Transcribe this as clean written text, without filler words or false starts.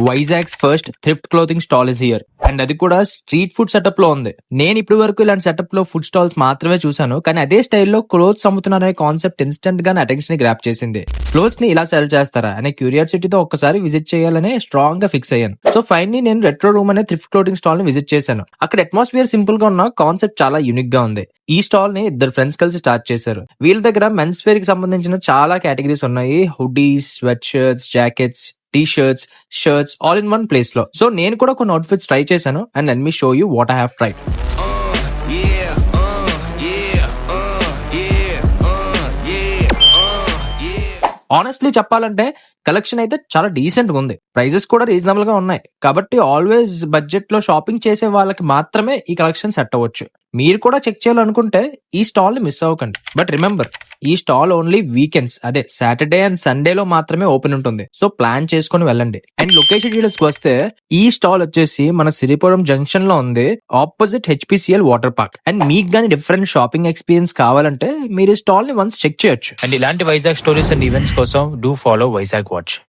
Vizag's first thrift clothing stall is here and అది కూడా street food setup లో ఉంది. నేను ఇప్పటి వరకు ఇలాంటి సెటప్ లో ఫుడ్ స్టాల్స్ మాత్రమే చూసాను, కానీ అదే స్టైల్లో క్లోత్స్ అమ్ముతున్నారనే కాన్సెప్ట్ ఇన్స్టెంట్ గా అటెన్షన్ ని గ్రాప్ చేసింది. క్లోత్స్ ని ఇలా సెల్ చేస్తారా అనే క్యూరియాసిటీతో ఒక్కసారి విజిట్ చేయాలని స్ట్రాంగ్ గా ఫిక్స్ అయ్యాను. సో ఫైనలీ నేను రెట్రో రూమ్ అనే థ్రిఫ్ట్ క్లోతింగ్ స్టాల్ ని విజిట్ చేశాను. అక్కడ అట్మాస్ఫియర్ సింపుల్ గా ఉన్న కాన్సెప్ట్ చాలా యూనిక్ గా ఉంది. ఈ స్టాల్ ని ఇద్దరు ఫ్రెండ్స్ కలిసి స్టార్ట్ చేశారు. వీళ్ళ దగ్గర మెన్స్ వేర్ కి సంబంధించిన చాలా కేటగిరీస్ ఉన్నాయి. Hoodies, sweat shirts, jackets, T shirts, shirts all in one place లో. సో నేను కూడా కొన్ని అవుట్ఫిట్స్ ట్రై చేశాను and let me show you what I have tried. Honestly చెప్పాలంటే కలెక్షన్ అయితే చాలా డీసెంట్ గా ఉంది. ప్రైజెస్ కూడా రీజనబుల్ గా ఉన్నాయి. కాబట్టి ఆల్వేస్ బడ్జెట్ లో షాపింగ్ చేసే వాళ్ళకి మాత్రమే ఈ కలెక్షన్ సెట్ అవ్వచ్చు. మీరు కూడా చెక్ చేయాలనుకుంటే ఈ స్టాల్ ని మిస్ అవ్వకండి. బట్ రిమెంబర్, ఈ స్టాల్ ఓన్లీ వీకెండ్స్, అదే సాటర్డే అండ్ సండే లో మాత్రమే ఓపెన్ ఉంటుంది. సో ప్లాన్ చేసుకుని వెళ్ళండి. అండ్ లొకేషన్ డీటెయిల్స్ కి వస్తే ఈ స్టాల్ వచ్చేసి మన సిరిపురం జంక్షన్ లో ఉంది, opposite HPCL water park. And మీకు గానీ డిఫరెంట్ షాపింగ్ ఎక్స్పీరియన్స్ కావాలంటే మీరు ఈ స్టాల్ ని వన్స్ చెక్ చేయొచ్చు. అండ్ ఇలాంటి వైజాగ్ స్టోరీస్ అండ్ ఈవెంట్స్ కోసం డూ ఫాలో వైజాగ్ వాచ్.